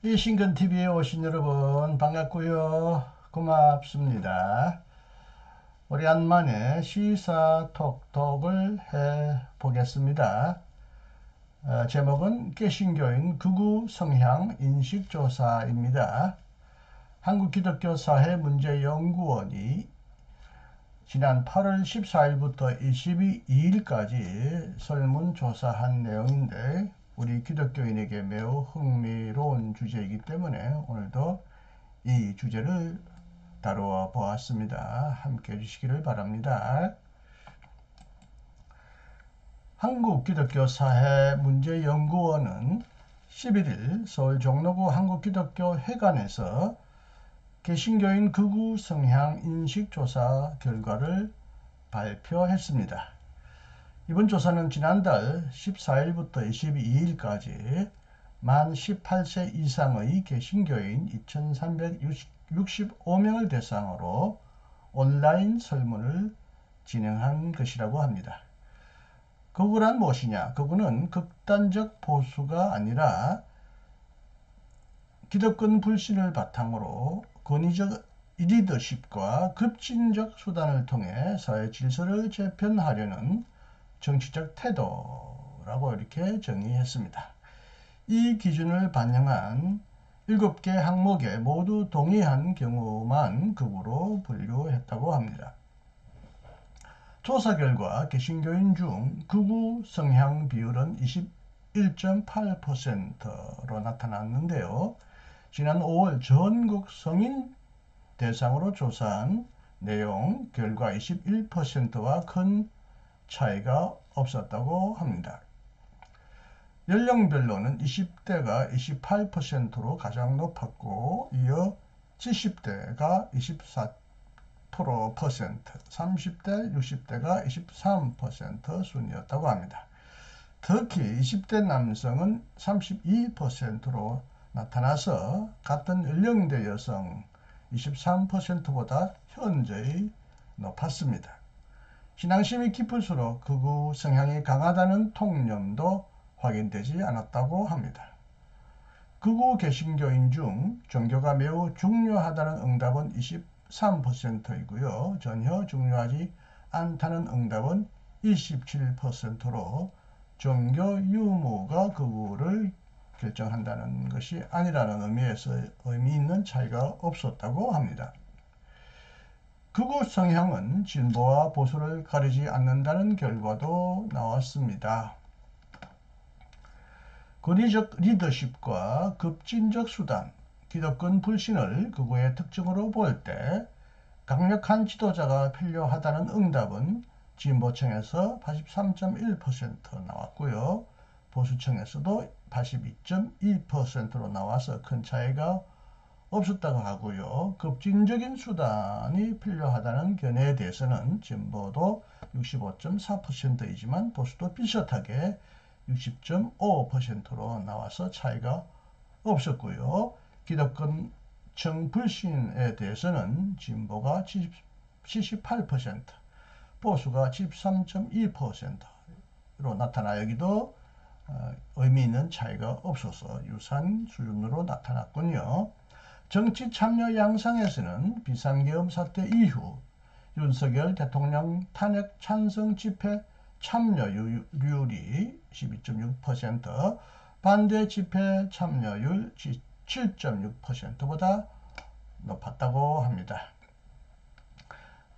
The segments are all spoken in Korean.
이 신근TV에 오신 여러분 반갑고요. 고맙습니다. 오랜만에 시사톡톡을 해보겠습니다. 제목은 개신교인 극우 성향 인식조사입니다. 한국기독교사회문제연구원이 지난 8월 14일부터 22일까지 설문조사한 내용인데 우리 기독교인에게 매우 흥미로운 주제이기 때문에 오늘도 이 주제를 다루어 보았습니다. 함께 해주시기를 바랍니다. 한국기독교사회문제연구원은 11일 서울 종로구 한국기독교회관에서 개신교인 극우 성향 인식조사 결과를 발표했습니다. 이번 조사는 지난달 14일부터 22일까지 만 18세 이상의 개신교인 2365명을 대상으로 온라인 설문을 진행한 것이라고 합니다. 극우란 무엇이냐? 극우는 극단적 보수가 아니라 기득권 불신을 바탕으로 권위적 리더십과 급진적 수단을 통해 사회 질서를 재편하려는 정치적 태도라고 이렇게 정의했습니다. 이 기준을 반영한 7개 항목에 모두 동의한 경우만 극우로 분류했다고 합니다. 조사 결과 개신교인 중 극우 성향 비율은 21.8%로 나타났는데요. 지난 5월 전국 성인 대상으로 조사한 내용 결과 21%와 큰 차이가 없었다고 합니다. 연령별로는 20대가 28%로 가장 높았고 이어 70대가 24%, 30대, 60대가 23% 순이었다고 합니다. 특히 20대 남성은 32%로 나타나서 같은 연령대 여성 23%보다 현저히 높았습니다. 신앙심이 깊을수록 극우 성향이 강하다는 통념도 확인되지 않았다고 합니다. 극우 개신교인 중 종교가 매우 중요하다는 응답은 23%이고요. 전혀 중요하지 않다는 응답은 27%로 종교 유무가 극우를 결정한다는 것이 아니라는 의미에서 의미 있는 차이가 없었다고 합니다. 극우 성향은 진보와 보수를 가리지 않는다는 결과도 나왔습니다. 권위적 리더십과 급진적 수단, 기득권 불신을 극우의 특징으로 볼 때 강력한 지도자가 필요하다는 응답은 진보층에서 83.1% 나왔고요. 보수층에서도 82.2%로 나와서 큰 차이가 없었다고 하고요. 급진적인 수단이 필요하다는 견해에 대해서는 진보도 65.4%이지만 보수도 비슷하게 60.5%로 나와서 차이가 없었고요. 기득권층 불신에 대해서는 진보가 78%, 보수가 73.2%로 나타나 여기도 의미 있는 차이가 없어서 유사한 수준으로 나타났군요. 정치 참여 양상에서는 비상계엄 사태 이후 윤석열 대통령 탄핵 찬성 집회 참여율이 12.6%, 반대 집회 참여율 7.6%보다 높았다고 합니다.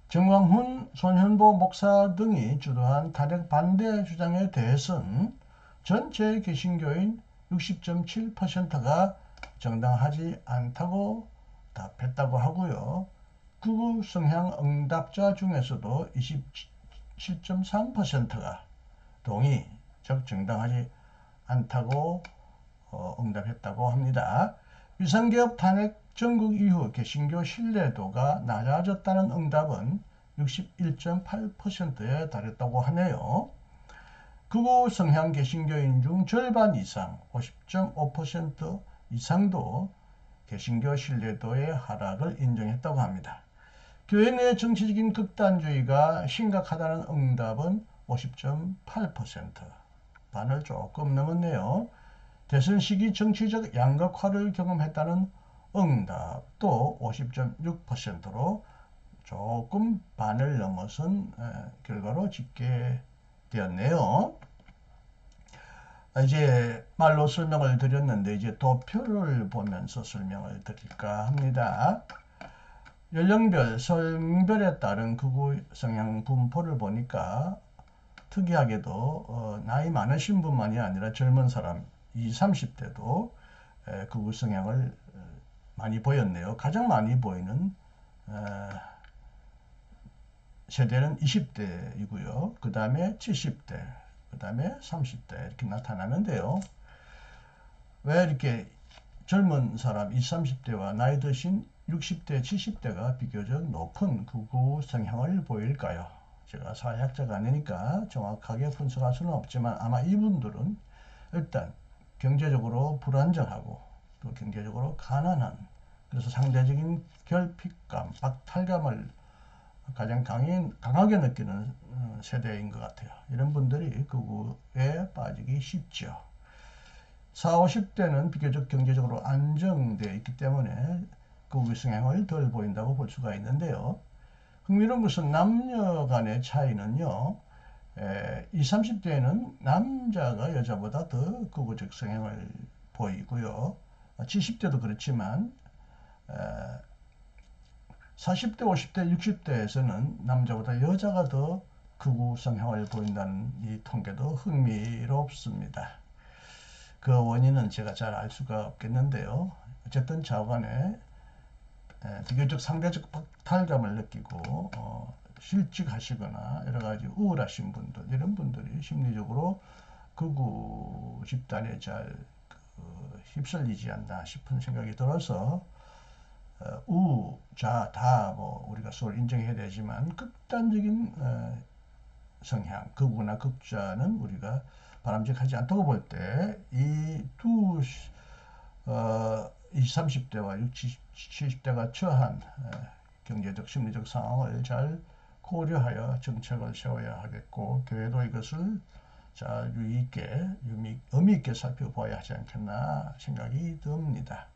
정광훈, 손현보 목사 등이 주도한 탄핵 반대 주장에 대해서는 전체 개신교인 60.7%가 정당하지 않다고 답했다고 하고요. 극우 성향 응답자 중에서도 27.3%가 동의, 즉 정당하지 않다고 응답했다고 합니다. 비상계엄 탄핵 전국 이후 개신교 신뢰도가 낮아졌다는 응답은 61.8%에 달했다고 하네요. 극우 성향 개신교인 중 절반 이상 50.5% 이상도 개신교 신뢰도의 하락을 인정했다고 합니다. 교회 내 정치적인 극단주의가 심각하다는 응답은 50.8%, 반을 조금 넘었네요. 대선 시기 정치적 양극화를 경험했다는 응답도 50.6%로 조금 반을 넘어선 결과로 집계되었네요. 이제 말로 설명을 드렸는데 이제 도표를 보면서 설명을 드릴까 합니다. 연령별, 성별에 따른 극우 성향 분포를 보니까 특이하게도 나이 많으신 분만이 아니라 젊은 사람 20, 30대도 극우 성향을 많이 보였네요. 가장 많이 보이는 세대는 20대이고요. 그 다음에 70대, 그 다음에 30대 이렇게 나타나는데요. 왜 이렇게 젊은 사람 20, 30대와 나이 드신 60대, 70대가 비교적 높은 극우 성향을 보일까요? 제가 사회학자가 아니니까 정확하게 분석할 수는 없지만 아마 이분들은 일단 경제적으로 불안정하고 또 경제적으로 가난한, 그래서 상대적인 결핍감, 박탈감을 가장 강하게 느끼는 세대인 것 같아요. 이런 분들이 극우에 빠지기 쉽죠. 40, 50대는 비교적 경제적으로 안정되어 있기 때문에 극우 성향을 덜 보인다고 볼 수가 있는데요. 흥미로운 것은 남녀 간의 차이는요. 20, 30대에는 남자가 여자보다 더 극우적 성향을 보이고요. 70대도 그렇지만 40대, 50대, 60대에서는 남자보다 여자가 더 극우 성향을 보인다는 이 통계도 흥미롭습니다. 그 원인은 제가 잘 알 수가 없겠는데요. 어쨌든 좌우간에 비교적 상대적 박탈감을 느끼고 실직하시거나 여러 가지 우울하신 분들, 이런 분들이 심리적으로 극우 집단에 잘 휩쓸리지 않나 싶은 생각이 들어서 우, 좌, 다 뭐 우리가 서로 인정해야 되지만 극단적인 성향, 극우나 극좌는 우리가 바람직하지 않다고 볼 때 이 두 20, 30대와 60, 70대가 처한 경제적, 심리적 상황을 잘 고려하여 정책을 세워야 하겠고, 교회도 이것을 잘 의미 있게 살펴봐야 하지 않겠나 생각이 듭니다.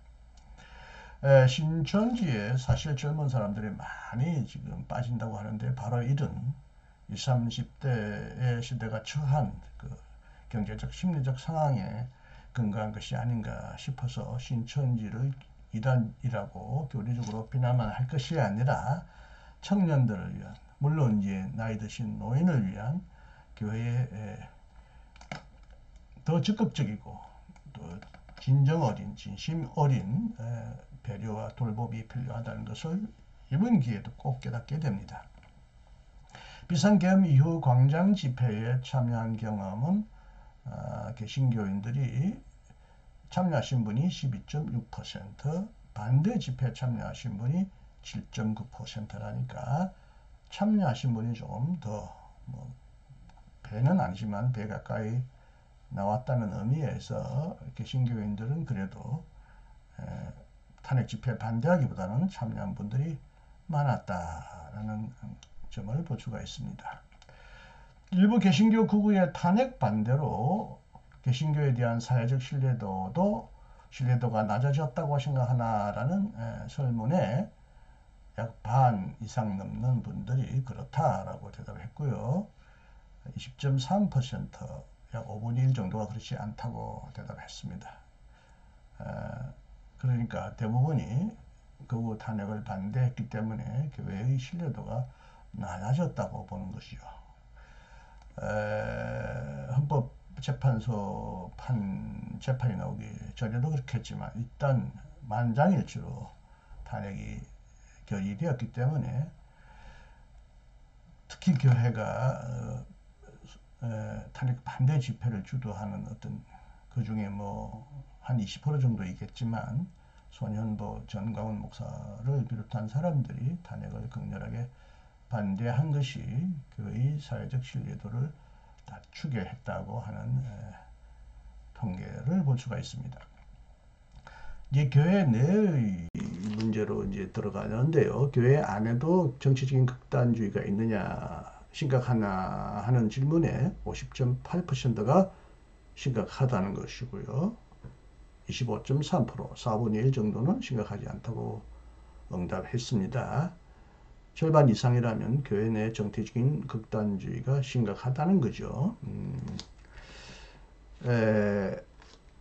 신천지에 사실 젊은 사람들이 많이 지금 빠진다고 하는데 바로 이런 20, 30대의 시대가 처한 그 경제적, 심리적 상황에 근거한 것이 아닌가 싶어서 신천지를 이단이라고 교리적으로 비난만 할 것이 아니라 청년들을 위한, 물론 이제 나이 드신 노인을 위한 교회의 더 적극적이고 또 진정 어린, 진심 어린 배려와 돌봄이 필요하다는 것을 이번 기회에도 꼭 깨닫게 됩니다. 비상계엄 이후 광장 집회에 참여한 경험은 개신교인들이 참여하신 분이 12.6%, 반대 집회에 참여하신 분이 7.9%라니까 참여하신 분이 조금 더 배는 아니지만 배 가까이 나왔다는 의미에서 개신교인들은 그래도 탄핵 집회에 반대하기보다는 참여한 분들이 많았다라는 점을 볼 수가 있습니다. 일부 개신교 극우의 탄핵 반대로 개신교에 대한 사회적 신뢰도가 낮아졌다고 생각하나라는 설문에 약 반 이상 넘는 분들이 그렇다라고 대답했고요. 20.3%, 약 5분의 1 정도가 그렇지 않다고 대답했습니다. 그러니까 대부분이 극우 탄핵을 반대했기 때문에 교회의 신뢰도가 낮아졌다고 보는 것이죠. 헌법재판소 재판이 나오기 전에도 그렇겠지만 일단 만장일치로 탄핵이 결의되었기 때문에 특히 교회가 탄핵 반대 집회를 주도하는 어떤 그 중에 뭐 한 20% 정도 있겠지만 손현보 전광훈 목사를 비롯한 사람들이 탄핵을 극렬하게 반대한 것이 교회의 사회적 신뢰도를 낮추게 했다고 하는 통계를 볼 수가 있습니다. 이제 교회 내의 문제로 이제 들어가는데요. 교회 안에도 정치적인 극단주의가 있느냐 심각하나 하는 질문에 50.8%가 심각하다는 것이고요. 25.3%, 4분의 1 정도는 심각하지 않다고 응답했습니다. 절반 이상이라면 교회 내 정치적인 극단주의가 심각하다는 거죠.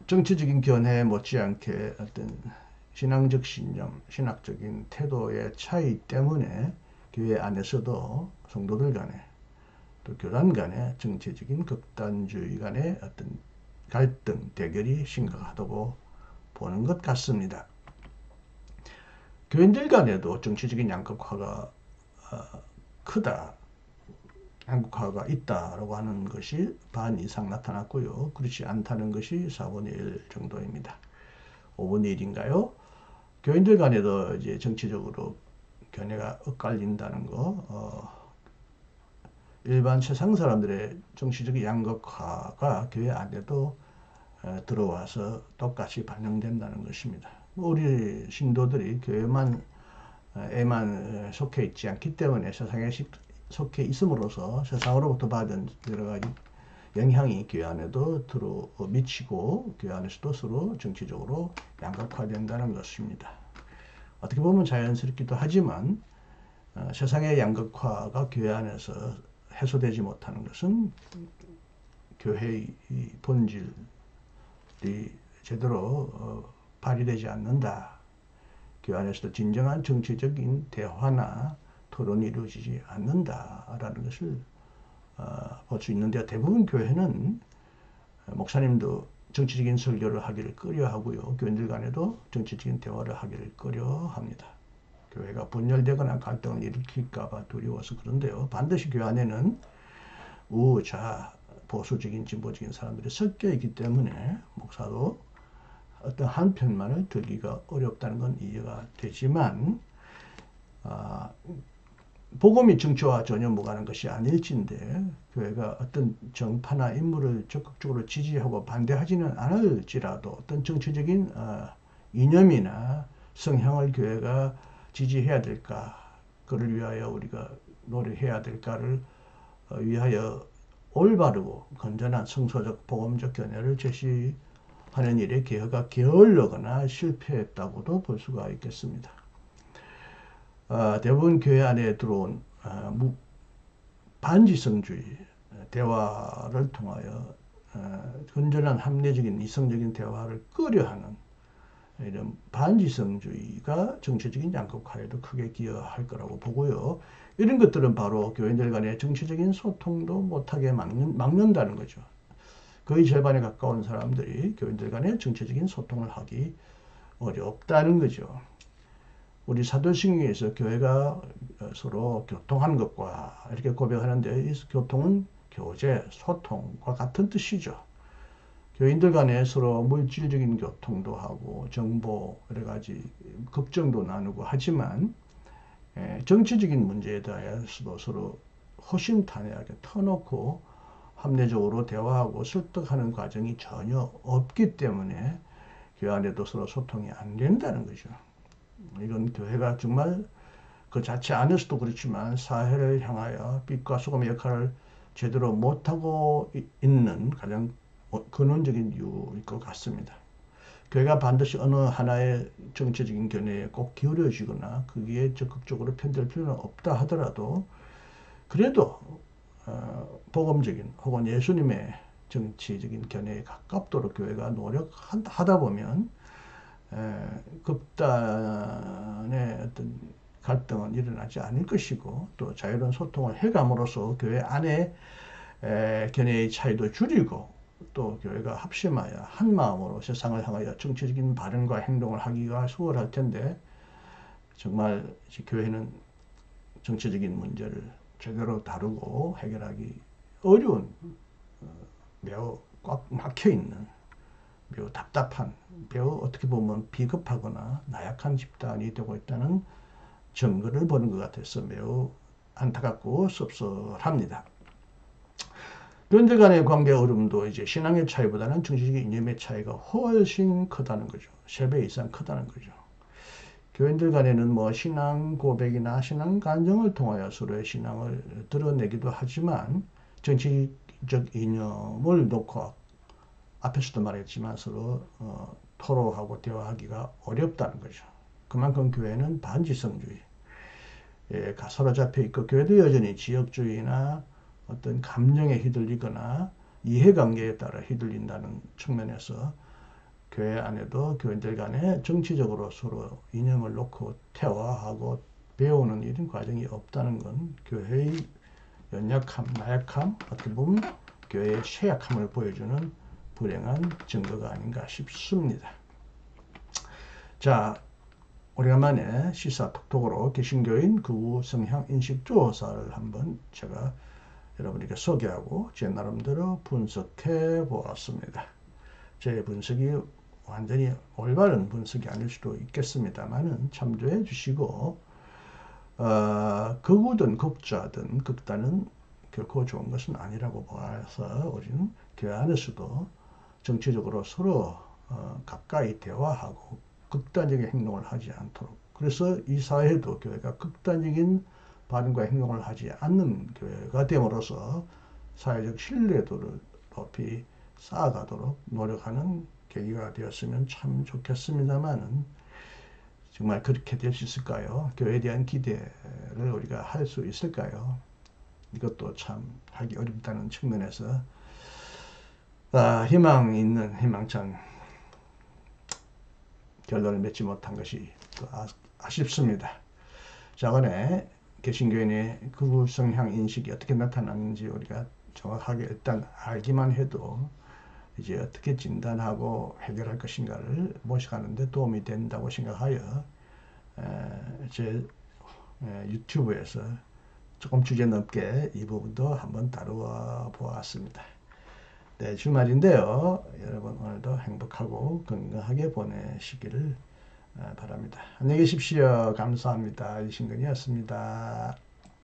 정치적인 견해 못지않게 어떤 신앙적 신념, 신학적인 태도의 차이 때문에 교회 안에서도 성도들 간에 또 교단 간에 정치적인 극단주의 간의 어떤 갈등, 대결이 심각하다고 보는 것 같습니다. 교인들 간에도 정치적인 양극화가 크다, 양극화가 있다라고 하는 것이 반 이상 나타났고요. 그렇지 않다는 것이 4분의 1 정도입니다. 5분의 1인가요? 교인들 간에도 이제 정치적으로 견해가 엇갈린다는 거, 일반 세상 사람들의 정치적 양극화가 교회 안에도 들어와서 똑같이 반영된다는 것입니다. 우리 신도들이 교회만 에만 속해 있지 않기 때문에 세상에 속해 있음으로써 세상으로부터 받은 여러 가지 영향이 교회 안에도 들어 미치고 교회 안에서도 서로 정치적으로 양극화된다는 것입니다. 어떻게 보면 자연스럽기도 하지만 세상의 양극화가 교회 안에서 해소되지 못하는 것은 교회의 본질이 제대로 발휘되지 않는다. 교회 안에서도 진정한 정치적인 대화나 토론이 이루어지지 않는다라는 것을 볼 수 있는데, 대부분 교회는 목사님도 정치적인 설교를 하기를 꺼려하고요. 교인들 간에도 정치적인 대화를 하기를 꺼려합니다. 교회가 분열되거나 갈등을 일으킬까 봐 두려워서 그런데요. 반드시 교회 안에는 우좌, 보수적인, 진보적인 사람들이 섞여 있기 때문에 목사도 어떤 한 편만을 들기가 어렵다는 건 이해가 되지만 복음이 정치와 전혀 무관한 것이 아닐진데 교회가 어떤 정파나 인물을 적극적으로 지지하고 반대하지는 않을지라도 어떤 정치적인 이념이나 성향을 교회가 지지해야 될까, 그를 위하여 우리가 노력해야 될까를 위하여 올바르고 건전한 성서적 복음적 견해를 제시하는 일에 교회가 게을르거나 실패했다고도 볼 수가 있겠습니다. 대부분 교회 안에 들어온 반지성주의 대화를 통하여 건전한 합리적인 이성적인 대화를 꺼려하는 이런 반지성주의가 정치적인 양극화에도 크게 기여할 거라고 보고요. 이런 것들은 바로 교인들 간의 정치적인 소통도 못하게 막는다는 거죠. 거의 절반에 가까운 사람들이 교인들 간의 정치적인 소통을 하기 어렵다는 거죠. 우리 사도신경에서 교회가 서로 교통하는 것과 이렇게 고백하는데, 이 교통은 교제, 소통과 같은 뜻이죠. 교인들 간에 서로 물질적인 교통도 하고 정보 여러 가지 걱정도 나누고 하지만 정치적인 문제에 대해서도 서로 허심탄회하게 터놓고 합리적으로 대화하고 설득하는 과정이 전혀 없기 때문에 교회 안에도 서로 소통이 안 된다는 거죠. 이건 교회가 정말 그 자체 안에서도 그렇지만 사회를 향하여 빛과 소금의 역할을 제대로 못하고 있는 가장 근원적인 이유일 것 같습니다. 교회가 반드시 어느 하나의 정치적인 견해에 꼭 기울여지거나 거기에 적극적으로 편들 필요는 없다 하더라도 그래도 복음적인 혹은 예수님의 정치적인 견해에 가깝도록 교회가 노력하다 보면 극단의 어떤 갈등은 일어나지 않을 것이고, 또 자유로운 소통을 해감으로써 교회 안에 견해의 차이도 줄이고, 또 교회가 합심하여 한 마음으로 세상을 향하여 정치적인 발언과 행동을 하기가 수월할 텐데, 정말 교회는 정치적인 문제를 제대로 다루고 해결하기 어려운, 매우 꽉 막혀있는, 매우 답답한, 매우 어떻게 보면 비겁하거나 나약한 집단이 되고 있다는 증거를 보는 것 같아서 매우 안타깝고 섭섭합니다. 교인들 간의 관계 어려움도 이제 신앙의 차이보다는 정치적인 이념의 차이가 훨씬 크다는 거죠. 3배 이상 크다는 거죠. 교인들 간에는 뭐 신앙 고백이나 신앙 간증을 통하여 서로의 신앙을 드러내기도 하지만 정치적 이념을 놓고 앞에서도 말했지만 서로 대화하기가 어렵다는 거죠. 그만큼 교회는 반지성주의, 사로잡혀 있고, 교회도 여전히 지역주의나 어떤 감정에 휘둘리거나 이해관계에 따라 휘둘린다는 측면에서 교회 안에도 교인들 간에 정치적으로 서로 이념을 놓고 대화하고 배우는 이런 과정이 없다는 건 교회의 연약함, 나약함, 어떻게 보면 교회의 쇠약함을 보여주는 불행한 증거가 아닌가 싶습니다. 자, 오래간만에 시사톡톡으로 개신교인 극우 성향 인식 조사를 한번 제가 여러분에게 소개하고 제 나름대로 분석해 보았습니다. 제 분석이 완전히 올바른 분석이 아닐 수도 있겠습니다만은 참조해 주시고, 극우든 극좌든 극단은 결코 좋은 것은 아니라고 봐서 우리는 교회 안에서도 정치적으로 서로 가까이 대화하고 극단적인 행동을 하지 않도록, 그래서 이 사회도 교회가 극단적인 반응과 행동을 하지 않는 교회가 됨으로써 사회적 신뢰도를 높이 쌓아가도록 노력하는 계기가 되었으면 참 좋겠습니다만은 정말 그렇게 될 수 있을까요? 교회에 대한 기대를 우리가 할 수 있을까요? 이것도 참 하기 어렵다는 측면에서 희망이 있는 희망찬 결론을 맺지 못한 것이 또 아쉽습니다. 자간에 개신교인의 극우 성향 인식이 어떻게 나타나는지 우리가 정확하게 일단 알기만 해도 이제 어떻게 진단하고 해결할 것인가를 모색하는 데 도움이 된다고 생각하여 제 유튜브에서 조금 주제 넘게 이 부분도 한번 다루어 보았습니다. 네, 주말인데요. 여러분 오늘도 행복하고 건강하게 보내시기를 바랍니다. 안녕히 계십시오. 감사합니다. 이신근이었습니다.